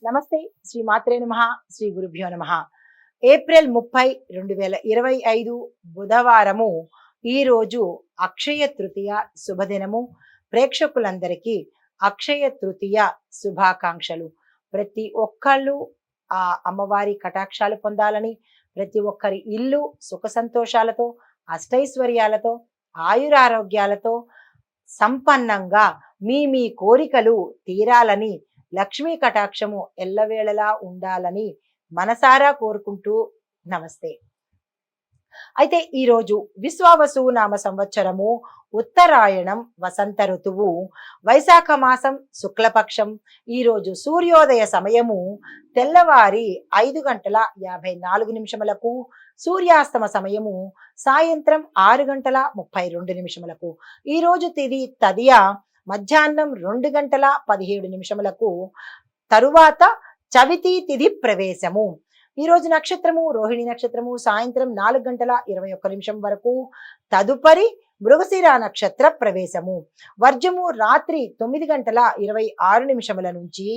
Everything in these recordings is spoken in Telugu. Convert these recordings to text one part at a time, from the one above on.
నమస్తే. శ్రీ మాత్రే నమః. శ్రీ గురుభ్యో నమః. ఏప్రిల్ 30, 2025 బుధవారము. ఈరోజు అక్షయ తృతీయ శుభదినము. ప్రేక్షకులందరికీ అక్షయ తృతీయ శుభాకాంక్షలు. ప్రతి ఒక్కళ్ళు ఆ అమ్మవారి కటాక్షాలు పొందాలని, ప్రతి ఒక్కరి ఇల్లు సుఖ సంతోషాలతో, అష్టైశ్వర్యాలతో, ఆయురారోగ్యాలతో సంపన్నంగా మీ కోరికలు తీరాలని, లక్ష్మీ కటాక్షము ఎల్లవేళలా ఉండాలని మనసారా కోరుకుంటూ నమస్తే. అయితే ఈరోజు విశ్వావసు నామ సంవత్సరము, ఉత్తరాయణం, వసంత ఋతువు, వైశాఖ మాసం, శుక్లపక్షం. ఈరోజు సూర్యోదయ సమయము తెల్లవారి 5:54 సూర్యాస్తమ సమయము సాయంత్రం 6:32. ఈరోజు తిది తదియ మధ్యాహ్నం 2:17 తరువాత చవితి తిథి ప్రవేశము. ఈరోజు నక్షత్రము రోహిణి నక్షత్రము సాయంత్రం 4:21 వరకు, తదుపరి మృగశిర నక్షత్ర ప్రవేశము. వర్జము రాత్రి 9:26 నుంచి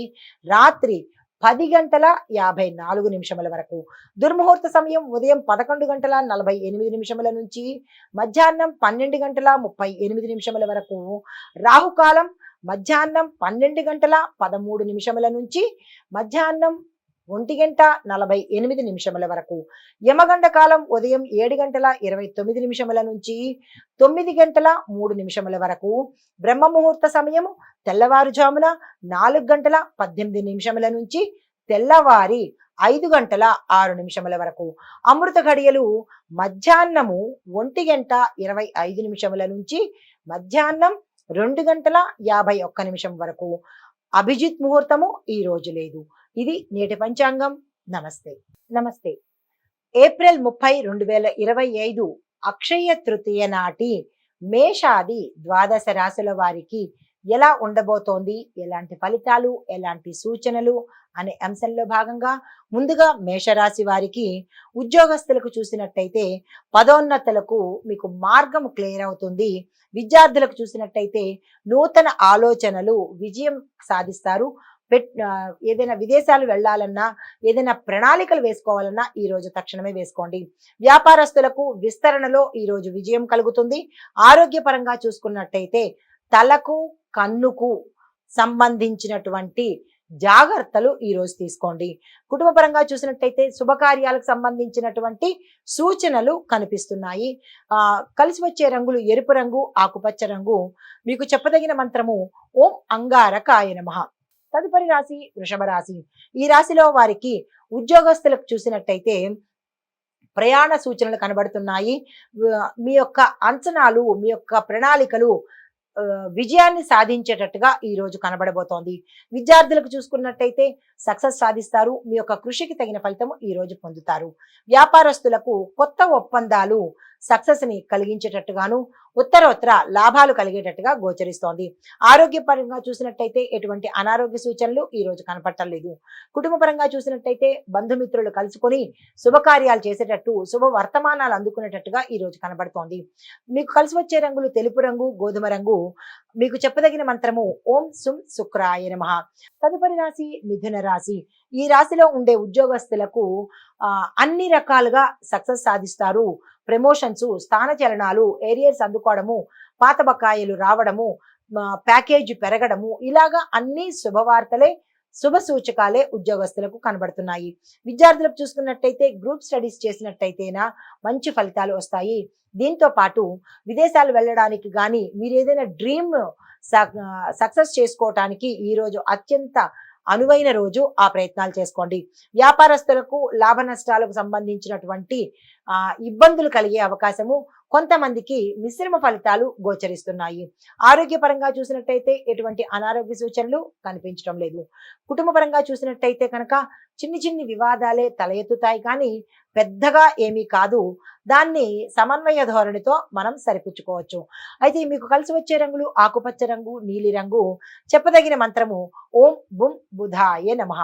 రాత్రి 10:54 వరకు. దుర్ముహూర్త సమయం ఉదయం 11:48 నుంచి మధ్యాహ్నం 12:38 వరకు. రాహుకాలం మధ్యాహ్నం 12:13 నుంచి మధ్యాహ్నం 1:48 వరకు. యమగండ కాలం ఉదయం 7:29 నుంచి 9:03 వరకు. బ్రహ్మ ముహూర్త సమయము తెల్లవారుజామున 4:18 నుంచి తెల్లవారి 5:06 వరకు. అమృత ఘడియలు మధ్యాహ్నము 1:25 నుంచి మధ్యాహ్నం 2:51 వరకు. అభిజిత్ ముహూర్తము ఈ రోజు లేదు. ఇది నేటి పంచాంగం. నమస్తే. నమస్తే. ఏప్రిల్ 30, 2025 అక్షయ తృతీయ నాటి మేషాది ద్వాదశ రాశుల వారికి ఎలా ఉండబోతోంది, ఎలాంటి ఫలితాలు, ఎలాంటి సూచనలు అనే అంశంలో భాగంగా ముందుగా మేషరాశి వారికి ఉద్యోగస్తులకు చూసినట్టయితే పదోన్నతులకు మీకు మార్గం క్లియర్ అవుతుంది. విద్యార్థులకు చూసినట్టయితే నూతన ఆలోచనలు విజయం సాధిస్తారు. ఏదైనా విదేశాలు వెళ్ళాలన్నా, ఏదైనా ప్రణాళికలు వేసుకోవాలన్నా ఈ రోజు తక్షణమే వేసుకోండి. వ్యాపారస్తులకు విస్తరణలో ఈ రోజు విజయం కలుగుతుంది. ఆరోగ్యపరంగా చూసుకున్నట్టయితే తలకు కన్నుకు సంబంధించినటువంటి జాగ్రత్తలు ఈ రోజు తీసుకోండి. కుటుంబపరంగా చూసినట్టయితే శుభకార్యాలకు సంబంధించినటువంటి సూచనలు కనిపిస్తున్నాయి. కలిసి వచ్చే రంగులు ఎరుపు రంగు, ఆకుపచ్చ రంగు. మీకు చెప్పదగిన మంత్రము ఓం అంగారకాయ నమః. తదుపరి రాశి వృషభ రాశి. ఈ రాశిలో వారికి ఉద్యోగస్తులకు చూసినట్టయితే ప్రయాణ సూచనలు కనబడుతున్నాయి. మీ యొక్క అంచనాలు, మీ యొక్క ప్రణాళికలు విజయాన్ని సాధించేటట్టుగా ఈ రోజు కనబడబోతోంది. విద్యార్థులకు చూసుకున్నట్టయితే సక్సెస్ సాధిస్తారు. మీ యొక్క కృషికి తగిన ఫలితం ఈ రోజు పొందుతారు. వ్యాపారస్తులకు కొత్త ఒప్పందాలు సక్సెస్ ని కలిగించేటట్టుగాను, ఉత్తరోత్తర లాభాలు కలిగేటట్టుగా గోచరిస్తోంది. ఆరోగ్యపరంగా చూసినట్టయితే ఎటువంటి అనారోగ్య సూచనలు ఈ రోజు కనపట్టలేదు. కుటుంబపరంగా చూసినట్టయితే బంధుమిత్రులు కలుసుకొని శుభకార్యాలు చేసేటట్టు, శుభ వర్తమానాలు అందుకునేటట్టుగా ఈ రోజు కనబడుతోంది. మీకు కలిసి వచ్చే రంగులు తెలుపు రంగు, గోధుమ రంగు. మీకు చెప్పదగిన మంత్రము ఓం సుం శుక్రాయ నమః. తదుపరి రాశి మిథున రాశి. ఈ రాశిలో ఉండే ఉద్యోగస్తులకు అన్ని రకాలుగా సక్సెస్ సాధిస్తారు. ప్రమోషన్స్, స్థానచలనాలు, ఏరియర్స్ అందుకోవడము, పాత బకాయిలు రావడము, ప్యాకేజ్ పెరగడము, ఇలాగా అన్ని శుభవార్తలే, శుభ సూచకాలే ఉద్యోగస్తులకు కనబడుతున్నాయి. విద్యార్థులకు చూసుకున్నట్టయితే గ్రూప్ స్టడీస్ చేసినట్టయితేనా మంచి ఫలితాలు వస్తాయి. దీంతో పాటు విదేశాలు వెళ్ళడానికి కానీ, మీరు ఏదైనా డ్రీమ్ సక్సెస్ చేసుకోవటానికి ఈ రోజు అత్యంత అనువైన రోజు. ఆ ప్రయత్నాలు చేసుకోండి. వ్యాపారస్తులకు లాభ నష్టాలకు సంబంధించినటువంటి ఇబ్బందులు కలిగే అవకాశము, కొంతమందికి మిశ్రమ ఫలితాలు గోచరిస్తున్నాయి. ఆరోగ్యపరంగా చూసినట్టయితే ఎటువంటి అనారోగ్య సూచనలు కనిపించడం లేదు. కుటుంబపరంగా చూసినట్టయితే కనుక చిన్ని వివాదాలే తల ఎత్తుతాయి, కానీ పెద్దగా ఏమీ కాదు. దాన్ని సమన్వయ ధోరణితో మనం సరిపుచ్చుకోవచ్చు. అయితే మీకు కలిసి వచ్చే రంగులు ఆకుపచ్చ రంగు, నీలి రంగు. చెప్పదగిన మంత్రము ఓం బుం బుధాయ నమః.